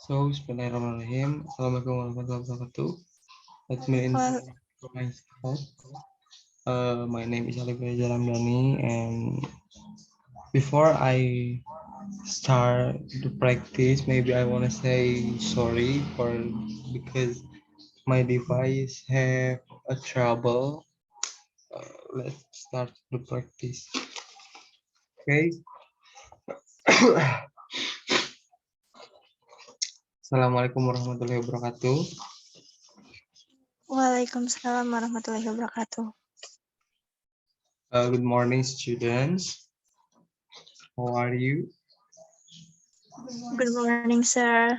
So, Bismillahirrahmanirrahim. Assalamualaikum warahmatullahi wabarakatuh. Let me Well, introduce myself. My name is REZA, RAMDANI, and before I start to practice, maybe I want to say sorry for because my device have a trouble. Let's start the practice. Okay. Assalamualaikum warahmatullahi wabarakatuh. Waalaikumsalam warahmatullahi wabarakatuh. Good morning, students. How are you? Good morning, sir.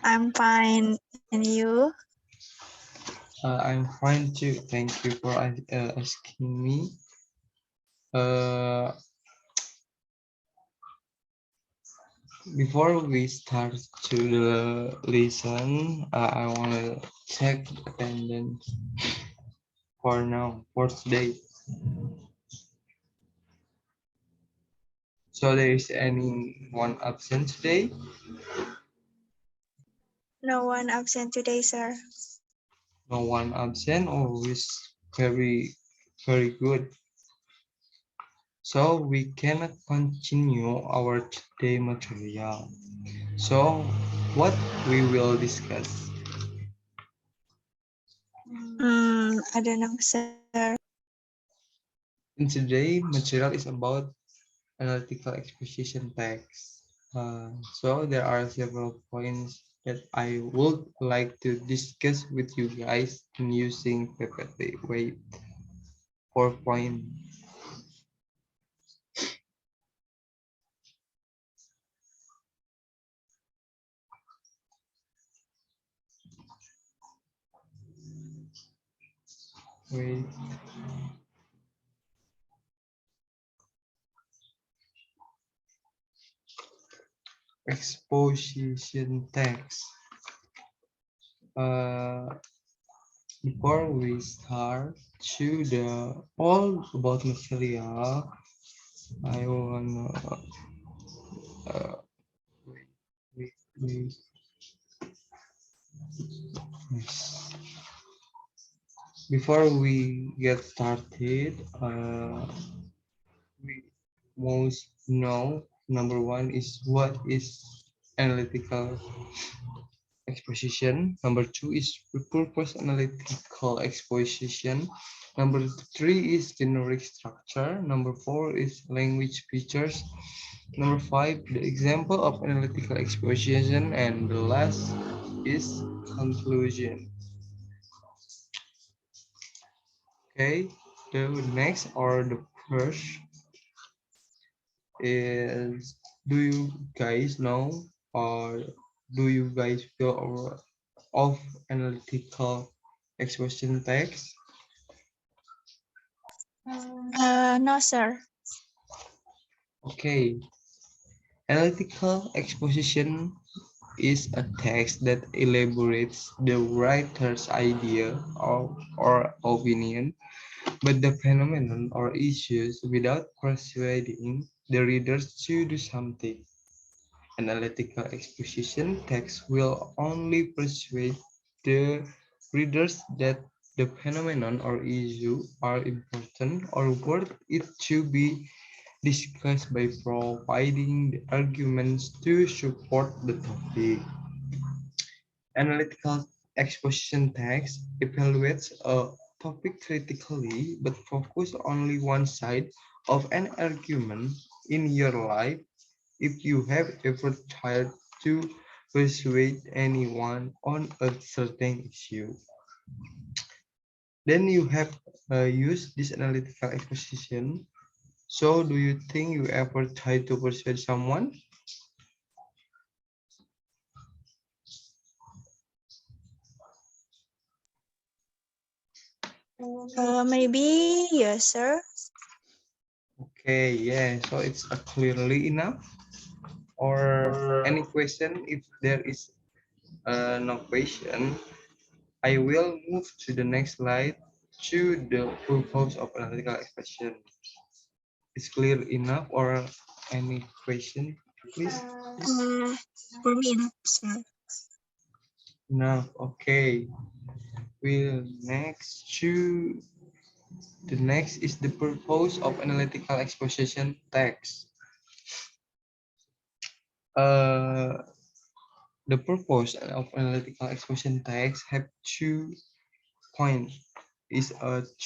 I'm fine. And you? I'm fine too. Thank you for asking me. Uh, Before we start to the lesson, I want to check attendance for now, for today. So there is anyone absent today? No one absent today, sir. No one absent. Oh, it's very, very good. So we can continue our today material. So what we will discuss? I don't know, sir. In today material is about analytical exposition text. So there are several points that I would like to discuss with you guys in using PPT. Wait, 4 point. Wait. Exposition text. Uh, Before we start to the all about material, I wanna uh, wait, wait. Yes. Before we get started, we most know number one is what is analytical exposition. Number two is purpose analytical exposition. Number three is generic structure. Number four is language features. Number five, the example of analytical exposition, and the last is conclusion. Okay, the next or the first is, do you guys know or do you guys feel aware of analytical expression text? No, sir. Okay, analytical exposition is a text that elaborates the writer's idea or opinion, but the phenomenon or issues without persuading the readers to do something. Analytical exposition text will only persuade the readers that the phenomenon or issue are important or worth it to be discussed by providing the arguments to support the topic. Analytical exposition text evaluates a topic critically but focus only one side of an argument. In your life, if you have ever tried to persuade anyone on a certain issue, then you have used this analytical exposition. So, do you think you ever tried to persuade someone? Maybe yes, sir. Okay, yeah, so it's clearly enough. Or any question? If there is no question, I will move to the next slide to the purpose of analytical expression. Is clear enough or any question? please? For me, enough, sir. No. Okay. We'll next to the next is the purpose of analytical exposition text. Uh, the purpose of analytical exposition text have two points. Is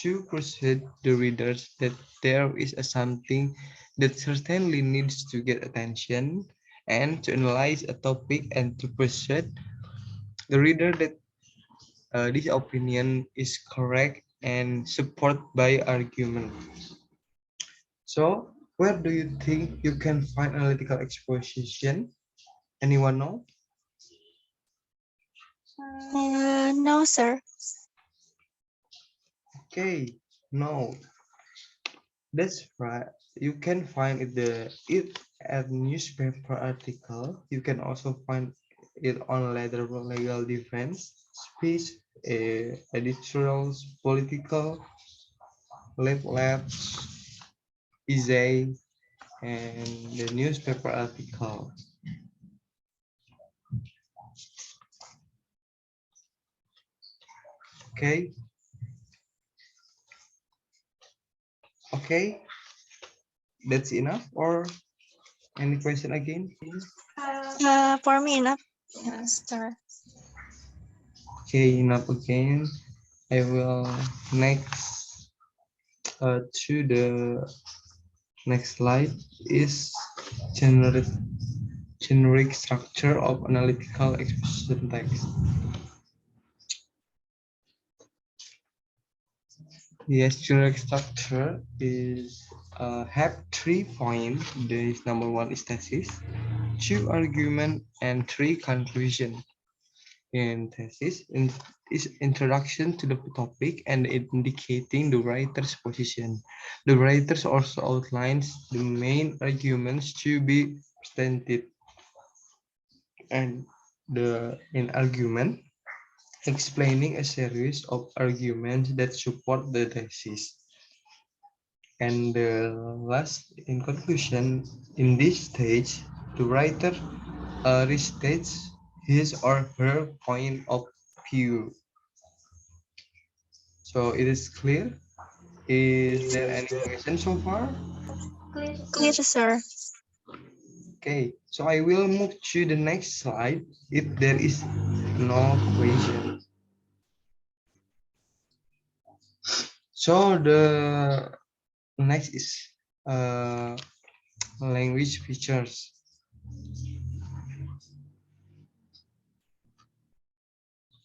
to persuade the readers that there is a something that certainly needs to get attention, and to analyze a topic and to persuade the reader that this opinion is correct and supported by argument. So, where do you think you can find analytical exposition? Anyone know? No, sir. Okay, no, that's right. You can find it at newspaper article. You can also find it on legal defense, speech, editorials, political, labs, essay, and the newspaper article. Okay, okay, that's enough. Or any question again? For me, enough, yes, sir. Okay, enough again. I will next to the next slide is generic generic structure of analytical exposition text. Yes, generic structure is have 3 points. There is number one is thesis, two argument, and three conclusion. In thesis is introduction to the topic and indicating the writer's position. The writers also outlines the main arguments to be presented, and the in argument explaining a series of arguments that support the thesis. And the last, in conclusion, in this stage, the writer restates his or her point of view. So it is clear. Is there any question so far? Clear, sir. Okay, so I will move to the next slide if there is no question. So the next is uh, language features.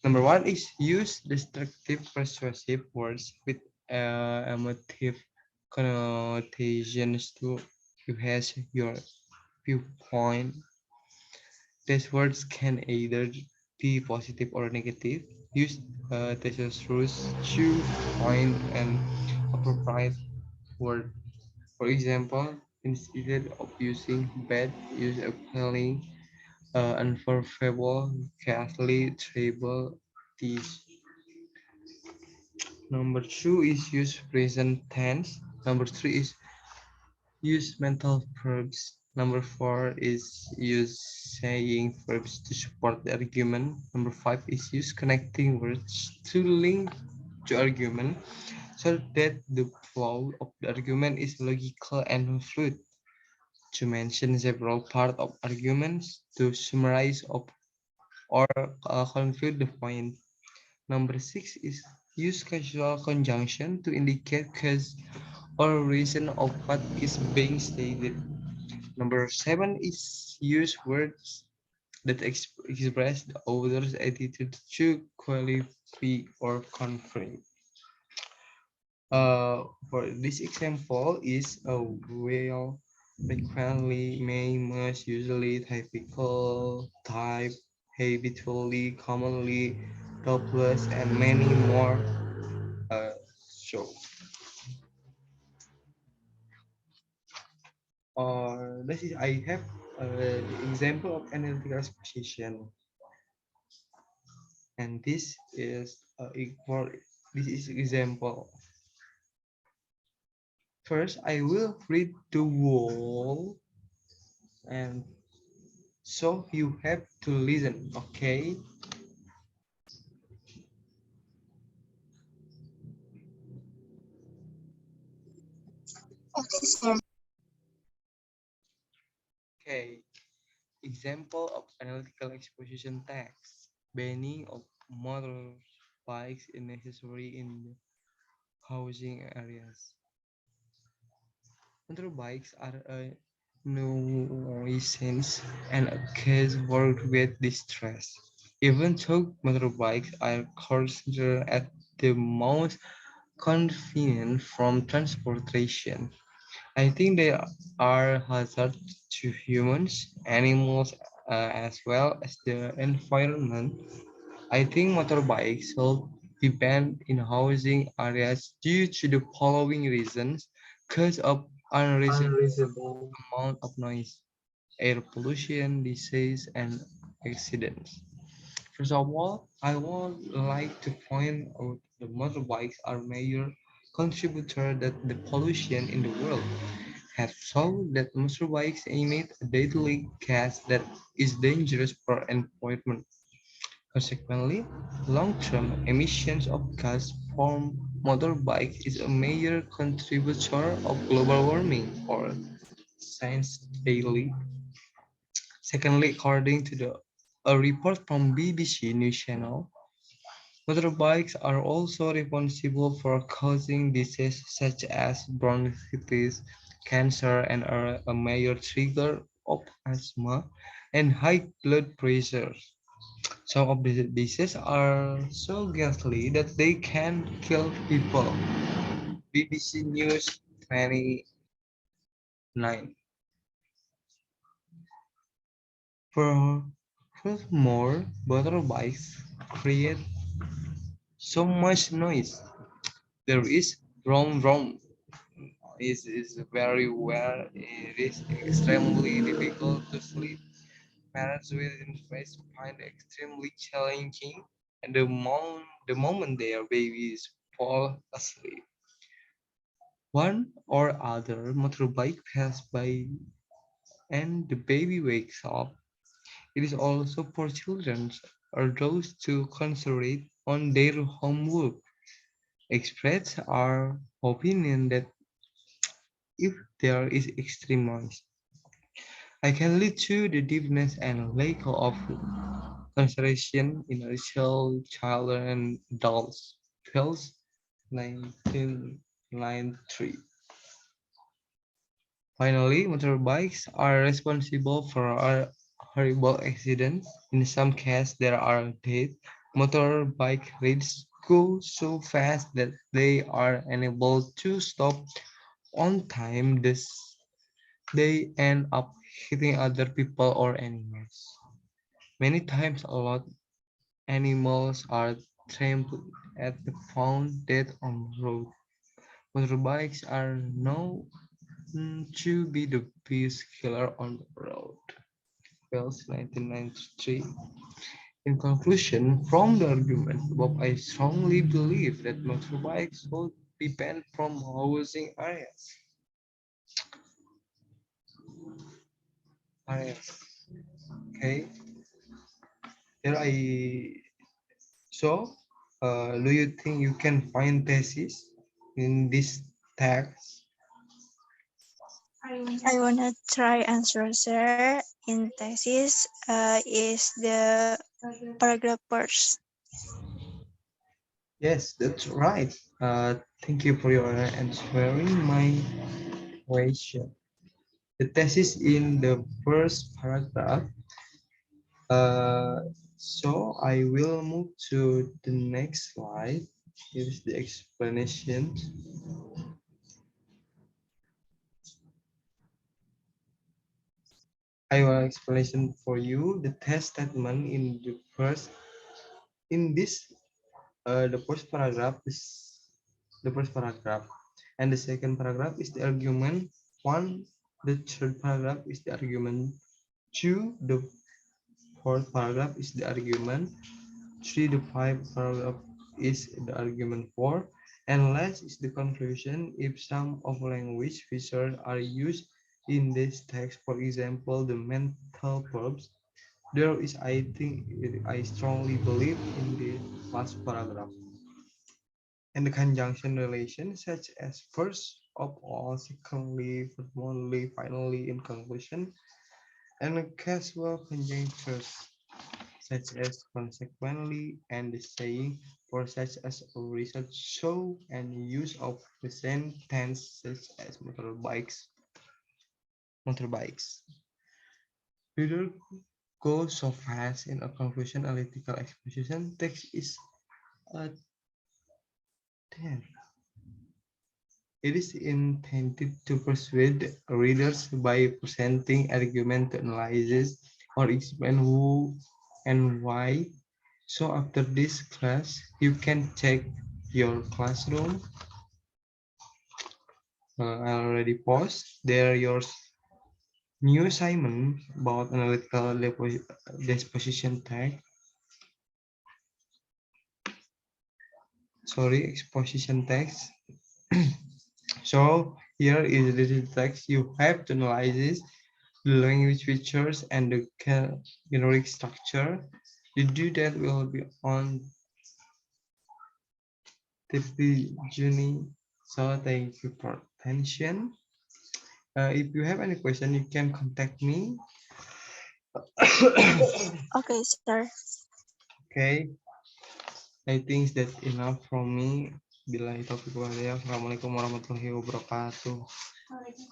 Number one is use destructive persuasive words with emotive connotations to enhance your viewpoint. These words can either be positive or negative. Use thesaurus to find an appropriate word. For example, instead of using bad, use appealing, unfavorable, ghastly, terrible, these. Number two is use present tense. Number three is use mental verbs. Number four is use saying verbs to support the argument. Number five is use connecting words to link to argument so that the flow of the argument is logical and fluid. To mention several parts of arguments to summarize or conclude the point. Number six is use casual conjunction to indicate cause or reason of what is being stated. Number seven is use words that express the author's attitude to qualify or confirm. For this example is a well, frequently, may, most, usually, typical, type, habitually, commonly, doubtless, and many more. So, this is I have the example of analytical exposition, and this is equal. This is example. First, I will read the wall and So you have to listen, okay? Okay, sir. Okay. Example of analytical exposition text. Banning of motorbikes is necessary in the housing areas. Motorbikes are a nuisance and a cause for great distress. Even though motorbikes are considered as the most convenient form of transportation, I think they are hazard to humans, animals, as well as the environment. I think motorbikes should be banned in housing areas due to the following reasons: cause of unreasonable Unreasonable. amount of noise, air pollution, disease, and accidents. First of all, I would like to point out the motorbikes are major contributor that the pollution in the world have shown that motorbikes emit a deadly gas that is dangerous for environment. Consequently, long-term emissions of gas from motorbikes is a major contributor of global warming or Science Daily. Secondly, according to a report from BBC News Channel, motorbikes are also responsible for causing diseases such as bronchitis, cancer, and are a major trigger of asthma and high blood pressure. Some of the diseases are so ghastly that they can kill people. BBC News 29. Furthermore, motorbikes create so much noise. There is vroom vroom. Is very well. It is extremely difficult to sleep. Parents with infants find it extremely challenging, and the moment their babies fall asleep, one or other motorbike passes by and the baby wakes up. It is also for children or those to concentrate on their homework. Experts are opinion that if there is extreme noise, I can lead to the deafness and lack of concentration in initial child and adults. Pills 1993. Finally, motorbikes are responsible for horrible accidents. In some cases, there are deaths. Motorbike rides go so fast that they are unable to stop on time. Thus, they end up hitting other people or animals. Many times, a lot animals are trampled at the found dead on the road. Motorbikes are known to be the biggest killer on the road. Wells, 1993. In conclusion, from the argument above, I strongly believe that motorbikes should be banned from housing areas. Okay, there I so. Do you think you can find thesis in this text? I wanna try answer, sir. In thesis, is the paragraph first. Yes, that's right. Thank you for your answering my question. The thesis in the first paragraph. Uh, so I will move to the next slide. Here is the explanation. I will explanation for you the test statement in the first in this the first paragraph is the first paragraph, and the second paragraph is the argument one. The third paragraph is the argument two. The fourth paragraph is the argument 3 to 5 paragraph is the argument 4, and last is the conclusion if some of language features are used in this text, for example, the mental verbs There is, I think, I strongly believe in the last paragraph. And the conjunction relation such as first of all, secondly, furthermore, finally, in conclusion, and the casual conjunctures such as consequently and the saying for such as research show and use of present tense such as motorbikes. Reader go so fast in a conclusion analytical exposition text is a there. It is intended to persuade readers by presenting argument to analyze or explain who and why. So after this class, you can check your classroom. I already post there your new assignment about analytical disposition tag. Sorry, exposition text. So here is the text you have to analyze the language features and the generic structure. The due date will be on 30 June. So thank you for attention. If you have any question, you can contact me. Okay, sir. Okay, I think that's enough from me. Billahi taufiq wal hidayah. Assalamualaikum warahmatullahi wabarakatuh.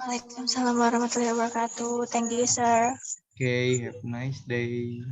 Waalaikumsalam warahmatullahi wabarakatuh. Thank you, sir. Okay, have a nice day.